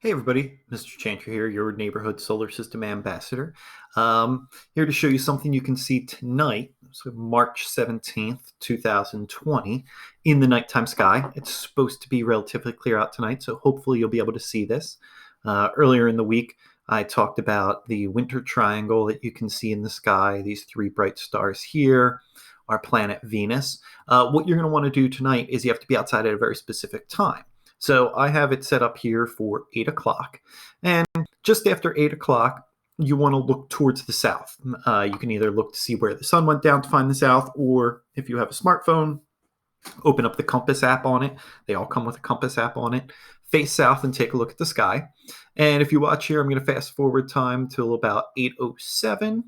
Hey everybody, Mr. Chantry here, your neighborhood solar system ambassador. Here to show you something you can see tonight, so March 17th, 2020, in the nighttime sky. It's supposed to be relatively clear out tonight, so hopefully you'll be able to see this. Earlier in the week, I talked about the winter triangle that you can see in the sky, these three bright stars here, our planet Venus. What you're going to want to do tonight is you have to be outside at a very specific time. So I have it set up here for 8 o'clock. And just after 8 o'clock, you want to look towards the south. You can either look to see where the sun went down to find the south, or if you have a smartphone, open up the compass app on it. They all come with a compass app on it. Face south and take a look at the sky. And if you watch here, I'm going to fast forward time till about 8:07.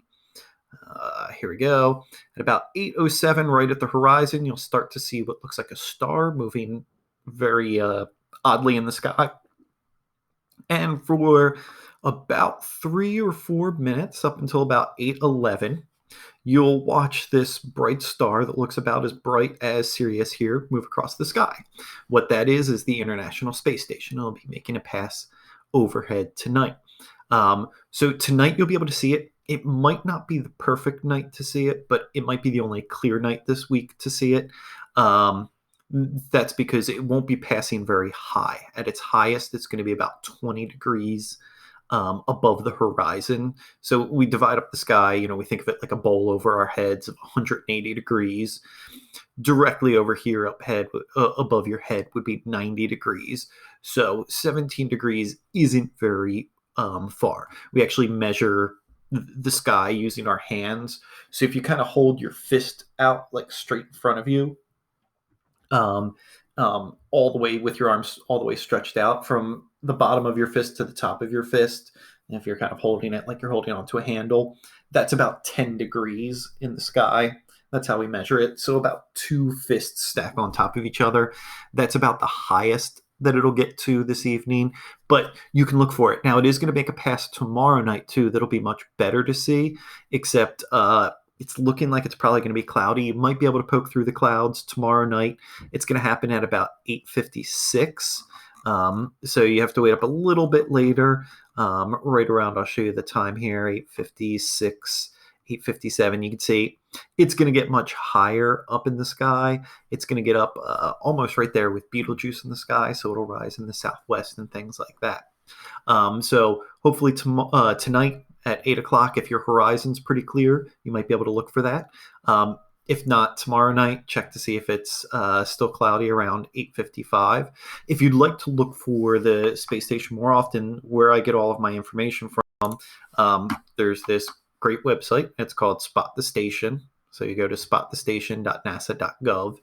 Here we go. At about 8:07, right at the horizon, you'll start to see what looks like a star moving very oddly in the sky. And for about 3 or 4 minutes, up until about 8:11, you'll watch this bright star that looks about as bright as Sirius here move across the sky. What that is the International Space Station. It'll be making a pass overhead tonight. So tonight you'll be able to see it. It might not be the perfect night to see it, but it might be the only clear night this week to see it. Um, that's because it won't be passing very high. At its highest, it's going to be about 20 degrees above the horizon. So we divide up the sky, we think of it like a bowl over our heads of 180 degrees. Directly over here, above your head, would be 90 degrees. So 17 degrees isn't very far. We actually measure the sky using our hands. So if you kind of hold your fist out like straight in front of you, um, all the way with your arms all the way stretched out from the bottom of your fist to the top of your fist. And if you're kind of holding it like you're holding onto a handle, that's about 10 degrees in the sky. That's how we measure it. So about two fists stack on top of each other. That's about the highest that it'll get to this evening, but you can look for it. Now, it is going to make a pass tomorrow night, too. That'll be much better to see, except it's looking like it's probably going to be cloudy. You might be able to poke through the clouds tomorrow night. It's going to happen at about 8:56. So you have to wait up a little bit later, right around, I'll show you the time here, 8:56, 8:57. You can see it's going to get much higher up in the sky. It's going to get up almost right there with Betelgeuse in the sky, so it'll rise in the southwest and things like that. So hopefully tonight at 8 o'clock, if your horizon's pretty clear, you might be able to look for that. If not, tomorrow night, check to see if it's still cloudy around 8:55. If you'd like to look for the space station more often, where I get all of my information from, there's this great website. It's called Spot the Station. So you go to spotthestation.nasa.gov,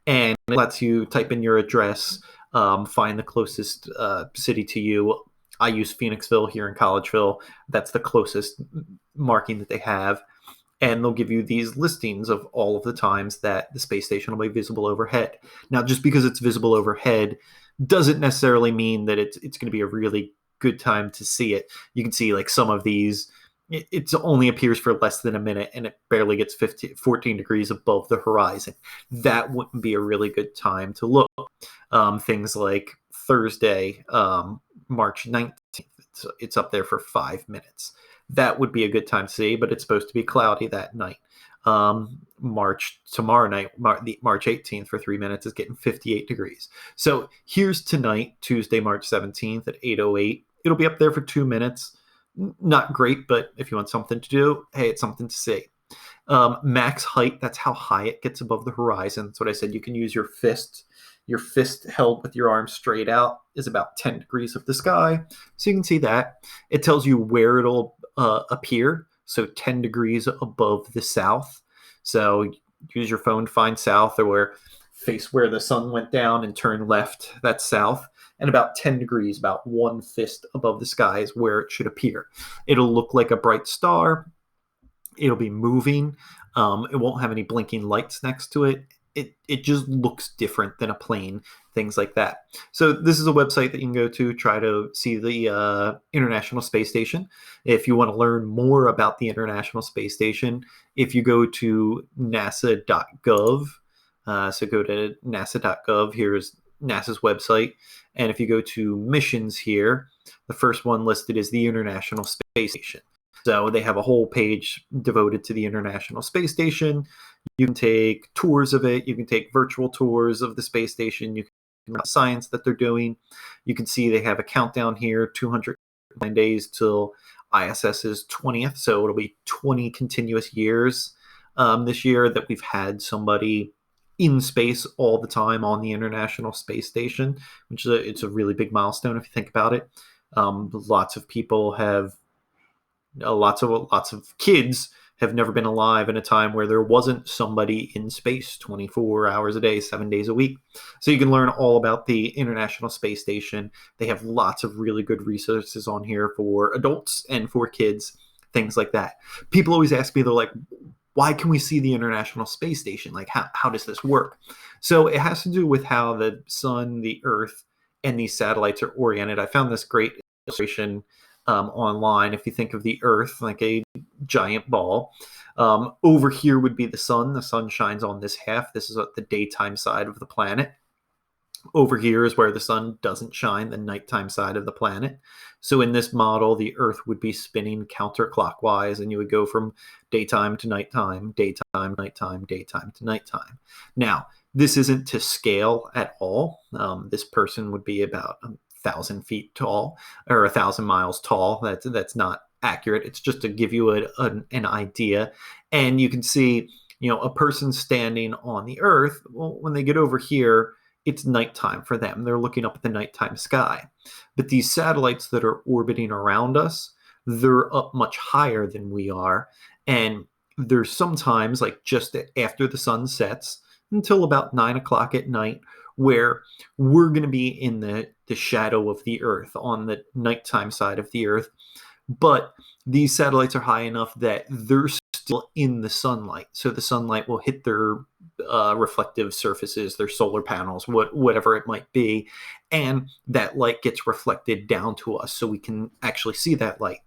and it lets you type in your address, find the closest city to you. I use Phoenixville here in Collegeville. That's the closest marking that they have. And they'll give you these listings of all of the times that the space station will be visible overhead. Now, just because it's visible overhead doesn't necessarily mean that it's going to be a really good time to see it. You can see like some of these, it only appears for less than a minute and it barely gets 14 degrees above the horizon. That wouldn't be a really good time to look. Things like Thursday, March 19th, it's up there for 5 minutes. That would be a good time to see, but it's supposed to be cloudy that night. Tomorrow night, March 18th for 3 minutes is getting 58 degrees. So here's tonight, Tuesday, March 17th at 8:08. It'll be up there for 2 minutes. Not great, but if you want something to do, hey, it's something to see. Max height, that's how high it gets above the horizon. That's what I said. You can use your fist. Your fist held with your arm straight out is about 10 degrees of the sky. So you can see that. It tells you where it'll appear. So 10 degrees above the south. So use your phone to find south, or face where the sun went down and turn left. That's south. And about 10 degrees, about one fist above the sky is where it should appear. It'll look like a bright star. It'll be moving. It won't have any blinking lights next to it. It just looks different than a plane, things like that. So this is a website that you can go to, try to see the International Space Station. If you want to learn more about the International Space Station, if you go to nasa.gov, so go to nasa.gov, here's NASA's website. And if you go to missions here, the first one listed is the International Space Station. So they have a whole page devoted to the International Space Station. You can take tours of it. You can take virtual tours of the space station. You can learn about science that they're doing. You can see they have a countdown here, 209 days till ISS's 20th. So it'll be 20 continuous years this year that we've had somebody in space all the time on the International Space Station, which is it's a really big milestone if you think about it. Lots of people have, lots of kids have never been alive in a time where there wasn't somebody in space 24 hours a day, 7 days a week. So you can learn all about the International Space Station. They have lots of really good resources on here for adults and for kids, things like that. People always ask me, they're like, why can we see the International Space Station? Like, how does this work? So it has to do with how the sun, the Earth, and these satellites are oriented. I found this great illustration online. If you think of the Earth like a giant ball, over here would be the sun. The sun shines on this half. This is the daytime side of the planet. Over here is where the sun doesn't shine, the nighttime side of the planet. So in this model, the Earth would be spinning counterclockwise, and you would go from daytime to nighttime, daytime, nighttime, daytime to nighttime. Now, this isn't to scale at all. This person would be about 1,000 feet tall, or 1,000 miles tall. That's not accurate. It's just to give you an idea. And you can see, a person standing on the Earth, well, when they get over here, it's nighttime for them. They're looking up at the nighttime sky. But these satellites that are orbiting around us, they're up much higher than we are. And there's sometimes, like just after the sun sets, until about 9 o'clock at night, where we're going to be in the shadow of the Earth, on the nighttime side of the Earth. But these satellites are high enough that they're still in the sunlight. So the sunlight will hit their reflective surfaces, their solar panels, whatever it might be. And that light gets reflected down to us so we can actually see that light.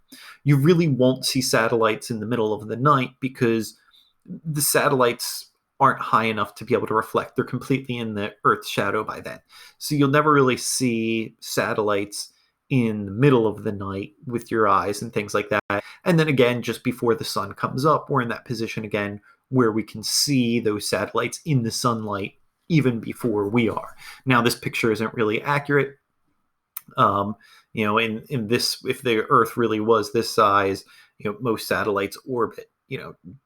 You really won't see satellites in the middle of the night because the satellites aren't high enough to be able to reflect. They're completely in the Earth's shadow by then. So you'll never really see satellites in the middle of the night with your eyes and things like that. And then again, just before the sun comes up, we're in that position again where we can see those satellites in the sunlight even before we are. Now, this picture isn't really accurate. In this, if the Earth really was this size, most satellites orbit,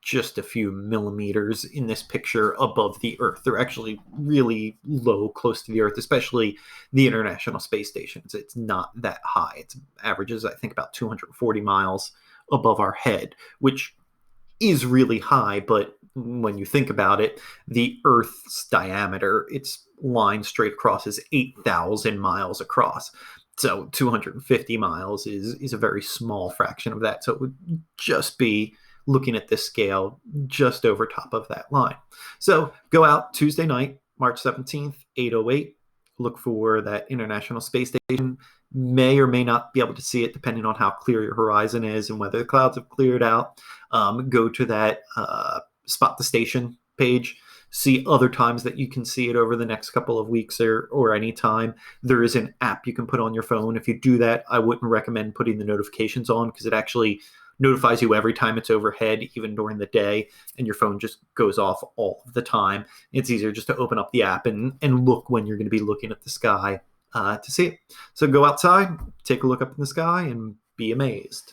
just a few millimeters in this picture above the Earth. They're actually really low, close to the Earth, especially the International Space Station. It's not that high. It averages, I think, about 240 miles above our head, which is really high. But when you think about it, the Earth's diameter, its line straight across, is 8,000 miles across. So 250 miles is a very small fraction of that. So it would just be, looking at this scale, just over top of that line. So go out Tuesday night, March 17th, 8:08. Look for that International Space Station. May or may not be able to see it depending on how clear your horizon is and whether the clouds have cleared out. Go to that Spot the Station page. See other times that you can see it over the next couple of weeks or any time. There is an app you can put on your phone. If you do that, I wouldn't recommend putting the notifications on because it actually notifies you every time it's overhead, even during the day, and your phone just goes off all of the time. It's easier just to open up the app and look when you're going to be looking at the sky to see it. So go outside, take a look up in the sky, and be amazed.